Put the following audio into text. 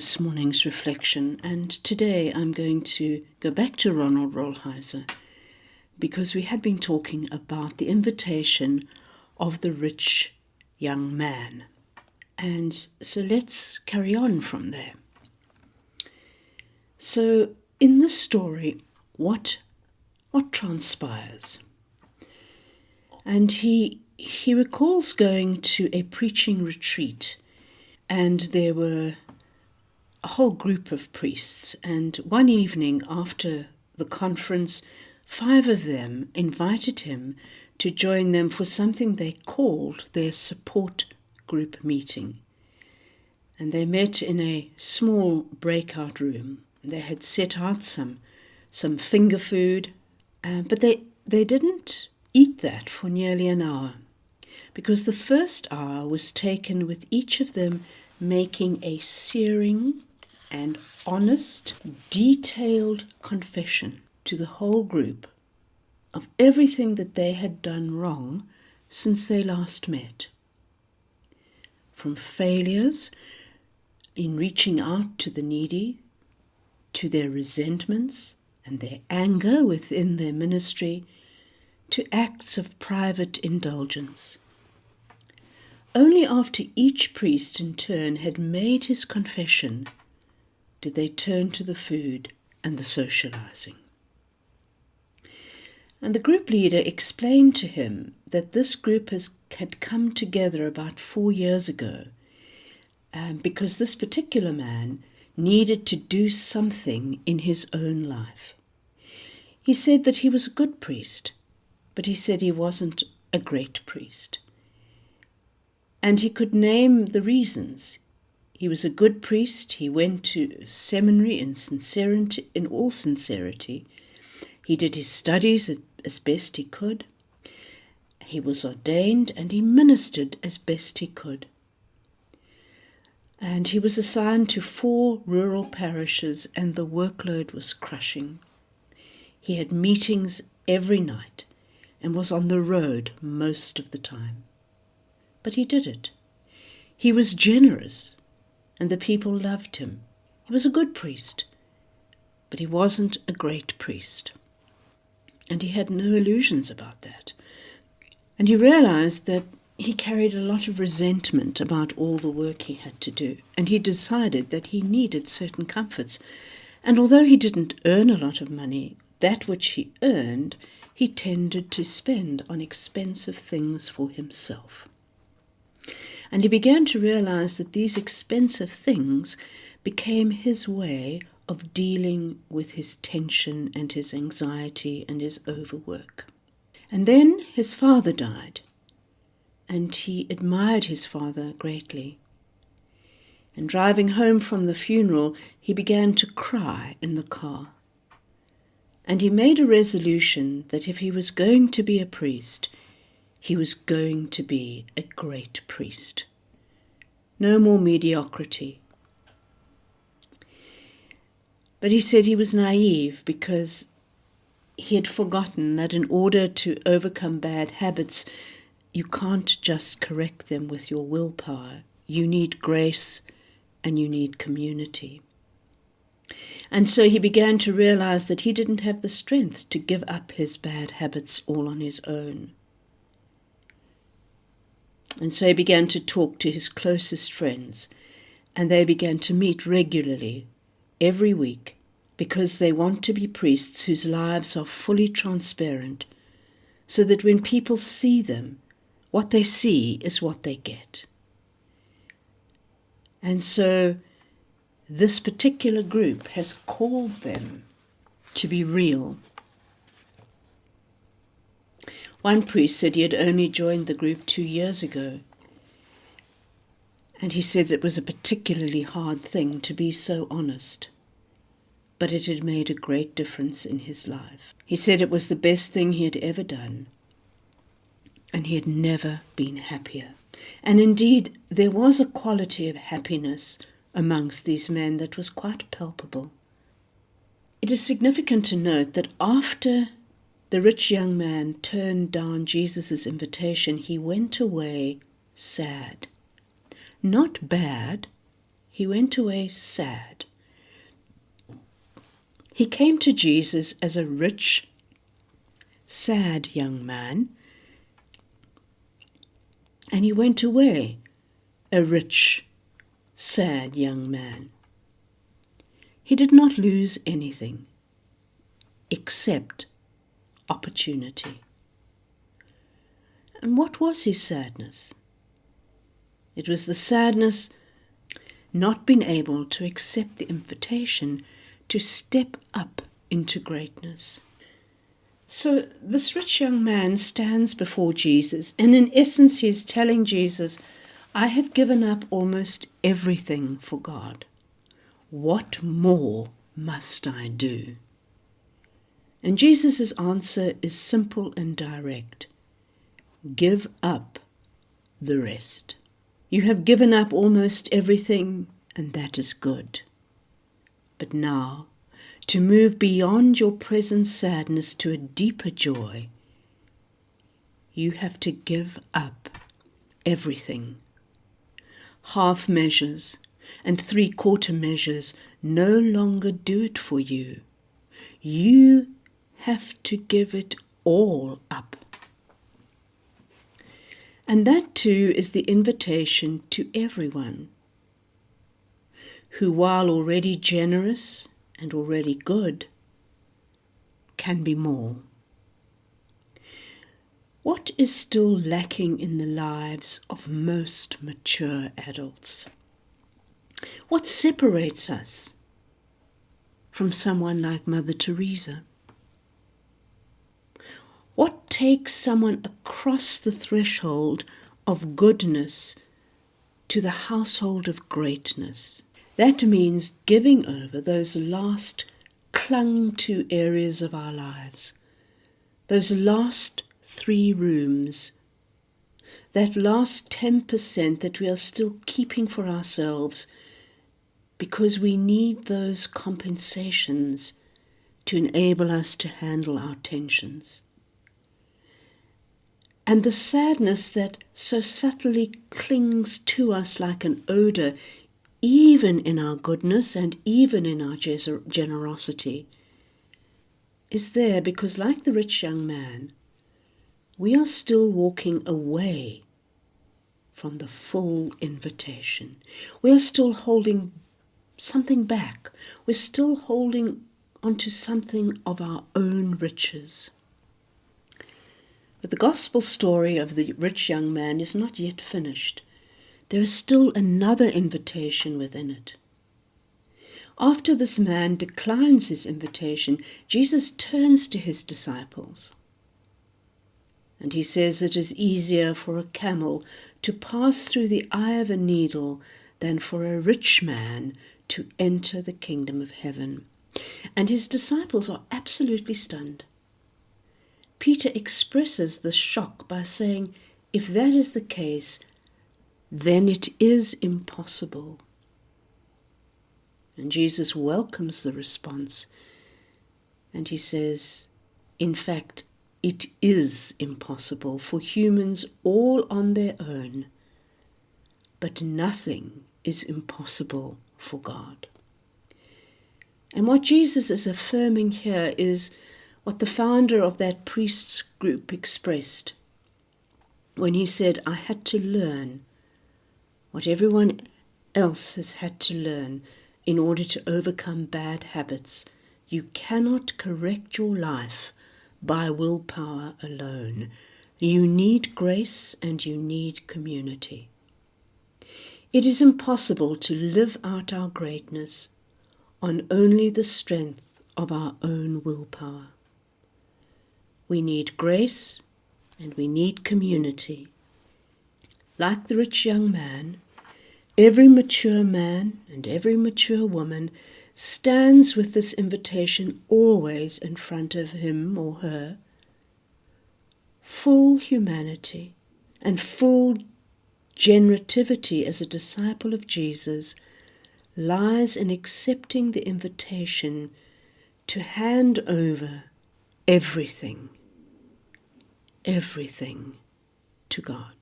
this morning's reflection, and today I'm going to go back to Ronald Rolheiser because we had been talking about the invitation of the rich young man. And so let's carry on from there. So in this story, what transpires? And he recalls going to a preaching retreat, and there were a whole group of priests, and one evening after the conference, 5 of them invited him to join them for something they called their support group meeting. And they met in a small breakout room. They had set out some finger food, but they didn't eat that for nearly an hour, because the first hour was taken with each of them making a searing and honest, detailed confession to the whole group of everything that they had done wrong since they last met. From failures in reaching out to the needy, to their resentments and their anger within their ministry, to acts of private indulgence. Only after each priest in turn had made his confession did they turn to the food and the socializing. And the group leader explained to him that this group had come together about 4 years ago because this particular man needed to do something in his own life. He said that he was a good priest, but he said he wasn't a great priest. And he could name the reasons. He was a good priest. He went to seminary in all sincerity. He did his studies as best he could. He was ordained and he ministered as best he could. And he was assigned to 4 rural parishes, and the workload was crushing. He had meetings every night and was on the road most of the time. But he did it. He was generous, and the people loved him. He was a good priest, but he wasn't a great priest. And he had no illusions about that. And he realized that he carried a lot of resentment about all the work he had to do, and he decided that he needed certain comforts. And although he didn't earn a lot of money, that which he earned, he tended to spend on expensive things for himself. And he began to realize that these expensive things became his way of dealing with his tension and his anxiety and his overwork. And then his father died, and he admired his father greatly. And driving home from the funeral, he began to cry in the car. And he made a resolution that if he was going to be a priest, he was going to be a great priest. No more mediocrity. But he said he was naive because he had forgotten that in order to overcome bad habits, you can't just correct them with your willpower. You need grace and you need community. And so he began to realize that he didn't have the strength to give up his bad habits all on his own. And so he began to talk to his closest friends, and they began to meet regularly, every week, because they want to be priests whose lives are fully transparent, so that when people see them, what they see is what they get. And so this particular group has called them to be real. One priest said he had only joined the group 2 years ago, and he said it was a particularly hard thing to be so honest, but it had made a great difference in his life. He said it was the best thing he had ever done, and he had never been happier. And indeed, there was a quality of happiness amongst these men that was quite palpable. It is significant to note that after the rich young man turned down Jesus' invitation, he went away sad. Not bad, he went away sad. He came to Jesus as a rich, sad young man, and he went away a rich, sad young man. He did not lose anything except opportunity. And what was his sadness? It was the sadness not being able to accept the invitation to step up into greatness. So this rich young man stands before Jesus, and in essence he is telling Jesus, I have given up almost everything for God. What more must I do? And Jesus' answer is simple and direct. Give up the rest. You have given up almost everything, and that is good. But now, to move beyond your present sadness to a deeper joy, you have to give up everything. Half measures and 3/4 measures no longer do it for you. You have to give it all up. And that too is the invitation to everyone who, while already generous and already good, can be more. What is still lacking in the lives of most mature adults? What separates us from someone like Mother Teresa? What takes someone across the threshold of goodness to the household of greatness? That means giving over those last clung to areas of our lives, those last 3 rooms, that last 10% that we are still keeping for ourselves because we need those compensations to enable us to handle our tensions. And the sadness that so subtly clings to us like an odor, even in our goodness and even in our generosity, is there because, like the rich young man, we are still walking away from the full invitation. We are still holding something back. We're still holding onto something of our own riches. But the gospel story of the rich young man is not yet finished. There is still another invitation within it. After this man declines his invitation, Jesus turns to his disciples. And he says it is easier for a camel to pass through the eye of a needle than for a rich man to enter the kingdom of heaven. And his disciples are absolutely stunned. Peter expresses the shock by saying, if that is the case, then it is impossible. And Jesus welcomes the response, and he says, in fact, it is impossible for humans all on their own, but nothing is impossible for God. And what Jesus is affirming here is what the founder of that priests group expressed when he said, I had to learn what everyone else has had to learn in order to overcome bad habits. You cannot correct your life by willpower alone. You need grace and you need community. It is impossible to live out our greatness on only the strength of our own willpower. We need grace and we need community. Like the rich young man, every mature man and every mature woman stands with this invitation always in front of him or her. Full humanity and full generativity as a disciple of Jesus lies in accepting the invitation to hand over everything to God.